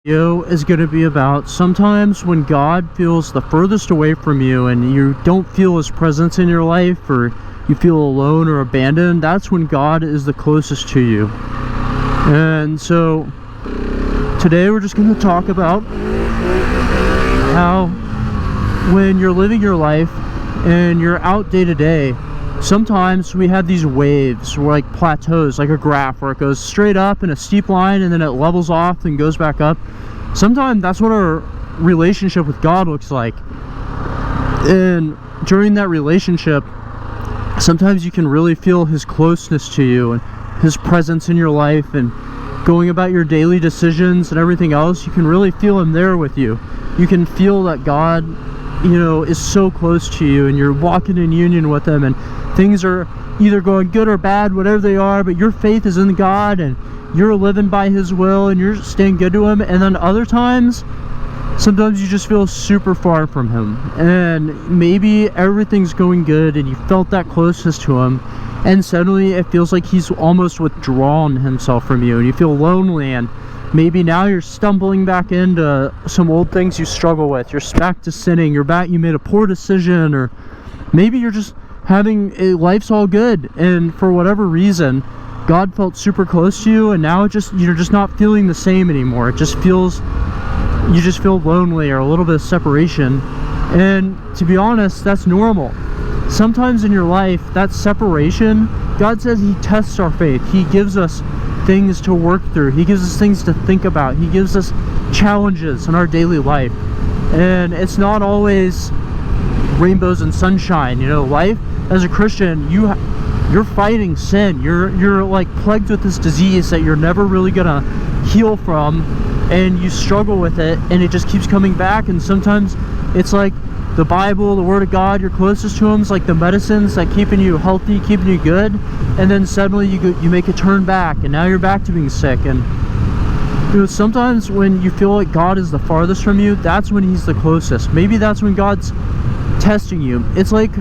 Video is going to be about sometimes when God feels the furthest away from you and you don't feel his presence in your life, or you feel alone or abandoned. That's when God is the closest to you. And so today we're just going to talk about how when you're living your life and you're out day to day, sometimes we have these waves, or like plateaus, like a graph where it goes straight up in a steep line and then it levels off and goes back up. Sometimes that's what our relationship with God looks like. And during that relationship, sometimes you can really feel his closeness to you and his presence in your life, and going about your daily decisions and everything else, you can really feel him there with you. You can feel that God, you know, is so close to you, and you're walking in union with him, and things are either going good or bad, whatever they are, but your faith is in God and you're living by his will and you're staying good to him. And then other times, sometimes you just feel super far from him, and maybe everything's going good and you felt that closeness to him, and suddenly it feels like he's almost withdrawn himself from you and you feel lonely, and maybe now you're stumbling back into some old things you struggle with. You're back to sinning, you made a poor decision, or maybe you're just life's all good, and for whatever reason God felt super close to you, and now you're just not feeling the same anymore. You just feel lonely, or a little bit of separation. And to be honest, that's normal. Sometimes in your life, that separation, God says he tests our faith. He gives us things to work through. He gives us things to think about. He gives us challenges in our daily life, and it's not always rainbows and sunshine. You know, life as a Christian, you're fighting sin. You're like plagued with this disease that you're never really gonna heal from, and you struggle with it, and it just keeps coming back. And sometimes it's like the Bible, the Word of God, you're closest to him, is like the medicines that keeping you healthy, keeping you good, and then suddenly you make a turn back, and now you're back to being sick. And you know, sometimes when you feel like God is the farthest from you, that's when he's the closest. Maybe that's when God's testing you. It's like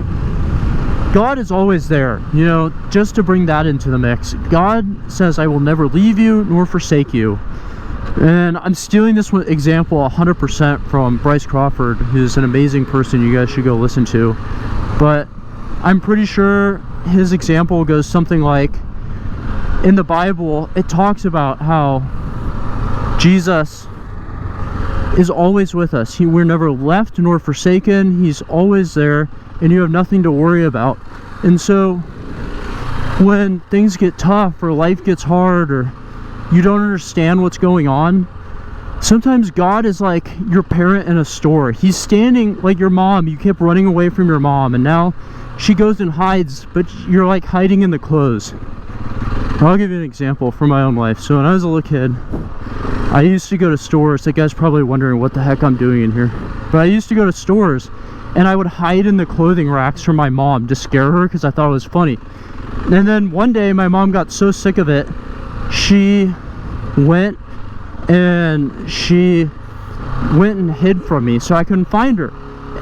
God is always there, you know, just to bring that into the mix. God says, I will never leave you nor forsake you. And I'm stealing this example 100% from Bryce Crawford, who's an amazing person you guys should go listen to. But I'm pretty sure his example goes something like, in the Bible, it talks about how Jesus is always with us. We're never left nor forsaken. He's always there, and you have nothing to worry about. And so when things get tough, or life gets hard, or you don't understand what's going on, sometimes God is like your parent in a store. He's standing like your mom. You kept running away from your mom, and now she goes and hides, but you're like hiding in the clothes. I'll give you an example from my own life. So when I was a little kid, I used to go to stores. That guy's probably wondering what the heck I'm doing in here. But I used to go to stores, and I would hide in the clothing racks from my mom to scare her, because I thought it was funny. And then one day my mom got so sick of it, she went and hid from me, so I couldn't find her.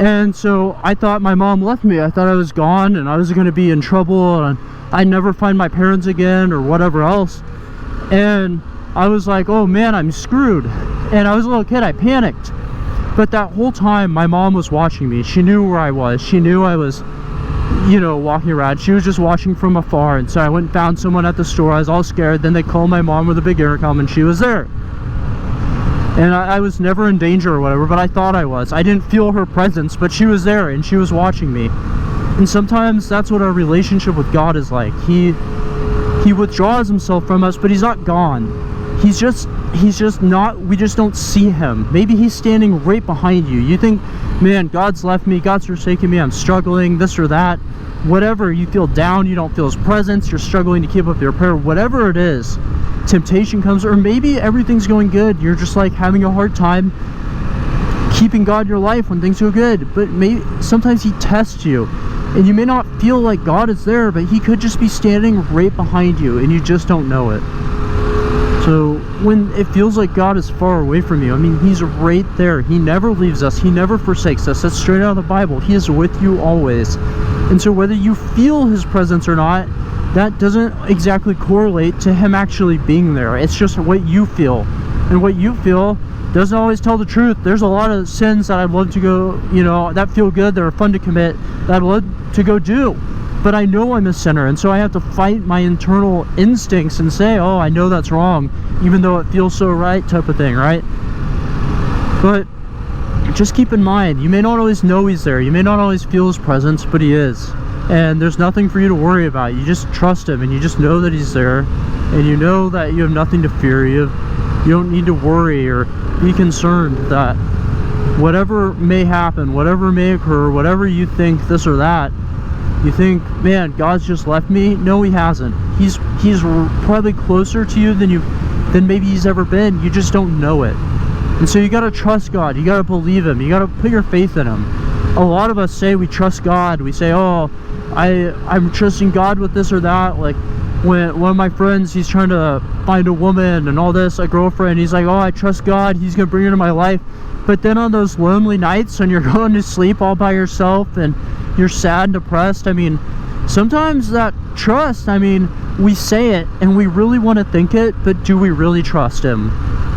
And so I thought my mom left me. I thought I was gone and I was going to be in trouble, and I'd never find my parents again or whatever else. And I was like, oh man, I'm screwed. And I was a little kid, I panicked. But that whole time my mom was watching me. She knew where I was. She knew I was, you know, walking around. She was just watching from afar. And so I went and found someone at the store. I was all scared. Then they called my mom with a big intercom, and she was there. And I was never in danger or whatever, but I thought I was. I didn't feel her presence, but she was there and she was watching me. And sometimes that's what our relationship with God is like. He withdraws himself from us, but he's not gone. He's just not, we just don't see him. Maybe he's standing right behind you. You think, man, God's left me, God's forsaken me, I'm struggling, this or that. Whatever, you feel down, you don't feel his presence, you're struggling to keep up your prayer, whatever it is, temptation comes, or maybe everything's going good, you're just like having a hard time keeping God in your life when things go good. But maybe sometimes he tests you, and you may not feel like God is there, but he could just be standing right behind you and you just don't know it. So when it feels like God is far away from you, I mean, he's right there. He never leaves us. He never forsakes us. That's straight out of the Bible. He is with you always. And so whether you feel his presence or not, that doesn't exactly correlate to him actually being there. It's just what you feel. and what you feel doesn't always tell the truth. There's a lot of sins that I'd love to go, that feel good, that are fun to commit, that I'd love to go do, but I know I'm a sinner, and so I have to fight my internal instincts and say, oh, I know that's wrong, even though it feels so right, type of thing, right? But just keep in mind, you may not always know he's there, you may not always feel his presence, but he is, and there's nothing for you to worry about. You just trust him, and you just know that he's there, and you know that you have nothing to fear. You don't need to worry or be concerned that whatever may happen, whatever may occur, whatever you think this or that, you think, man, God's just left me. No, he hasn't. He's probably closer to you than maybe he's ever been. You just don't know it. And so you got to trust God. You got to believe him. You got to put your faith in him. A lot of us say we trust God. We say, oh, I'm trusting God with this or that. Like when one of my friends, he's trying to find a woman and all this, a girlfriend, he's like, oh, I trust God, he's gonna bring her into my life. But then on those lonely nights when you're going to sleep all by yourself and you're sad and depressed, I mean, sometimes that trust, I mean, we say it and we really want to think it, but do we really trust him?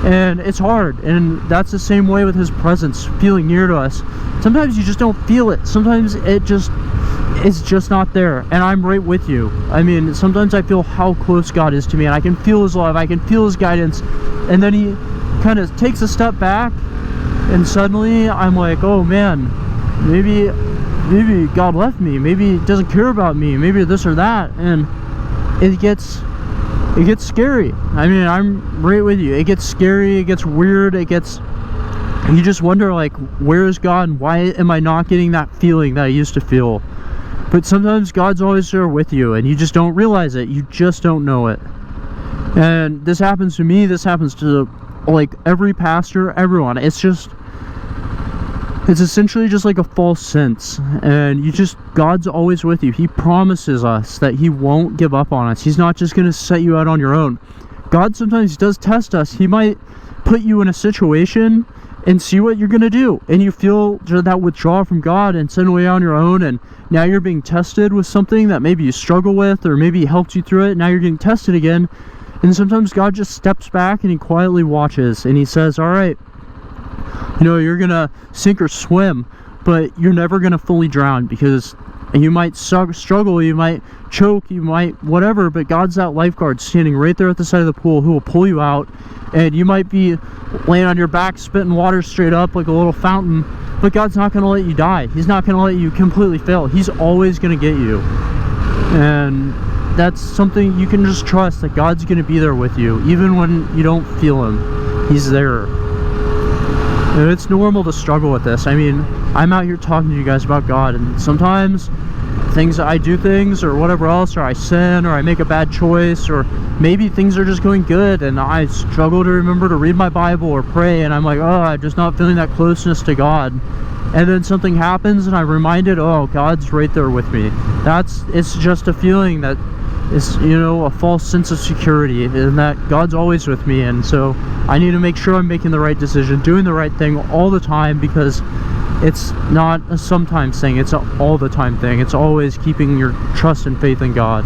And it's hard, and that's the same way with his presence, feeling near to us. Sometimes you just don't feel it. Sometimes it's just not there, and I'm right with you. I mean, sometimes I feel how close God is to me, and I can feel his love, I can feel his guidance, and then he kind of takes a step back, and suddenly I'm like, oh man, maybe God left me, maybe he doesn't care about me, maybe this or that, and it gets scary. I mean, I'm right with you. It gets scary, it gets weird, you just wonder, like, where is God, and why am I not getting that feeling that I used to feel? But sometimes God's always there with you, and you just don't realize it. You just don't know it. And this happens to me, this happens to, like, every pastor, everyone. It's essentially just like a false sense, and God's always with you. He promises us that he won't give up on us. He's not just going to set you out on your own. God sometimes does test us. He might put you in a situation and see what you're going to do, and you feel that withdrawal from God and suddenly on your own, and now you're being tested with something that maybe you struggle with, or maybe he helped you through it. Now you're getting tested again, and sometimes God just steps back and he quietly watches, and he says, all right, you're gonna sink or swim, but you're never gonna fully drown, because you might struggle, you might choke, you might whatever, but God's that lifeguard standing right there at the side of the pool who will pull you out. And you might be laying on your back spitting water straight up like a little fountain, but God's not going to let you die. He's not going to let you completely fail. He's always going to get you. And that's something you can just trust, that God's going to be there with you even when you don't feel him. He's there. And it's normal to struggle with this. I mean, I'm out here talking to you guys about God, and sometimes I do things or whatever else, or I sin, or I make a bad choice, or maybe things are just going good and I struggle to remember to read my Bible or pray, and I'm like, oh, I'm just not feeling that closeness to God. And then something happens and I'm reminded, oh, God's right there with me. It's just a feeling that is, a false sense of security, and that God's always with me. And so I need to make sure I'm making the right decision, doing the right thing all the time, because it's not a sometimes thing, it's an all the time thing. It's always keeping your trust and faith in God.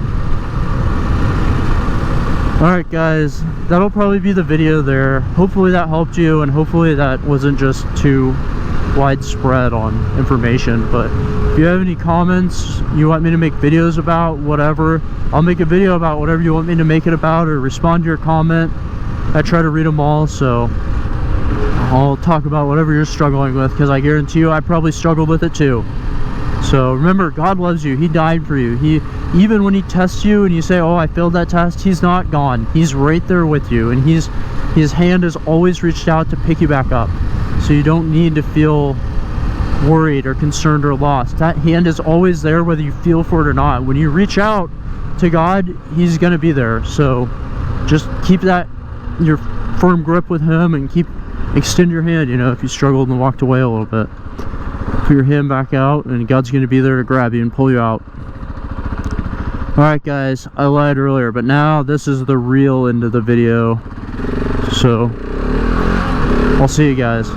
Alright guys, that'll probably be the video there. Hopefully that helped you, and hopefully that wasn't just too widespread on information. But if you have any comments you want me to make videos about, whatever, I'll make a video about whatever you want me to make it about, or respond to your comment. I try to read them all, so I'll talk about whatever you're struggling with, because I guarantee you I probably struggled with it too. So remember, God loves you. He died for you. Even when he tests you and you say, oh, I failed that test, he's not gone. He's right there with you, and his hand has always reached out to pick you back up. So you don't need to feel worried or concerned or lost. That hand is always there, whether you feel for it or not. When you reach out to God, he's going to be there. So just keep your firm grip with him, and extend your hand, if you struggled and walked away a little bit. Put your hand back out, and God's going to be there to grab you and pull you out. Alright guys, I lied earlier, but now this is the real end of the video. So, I'll see you guys.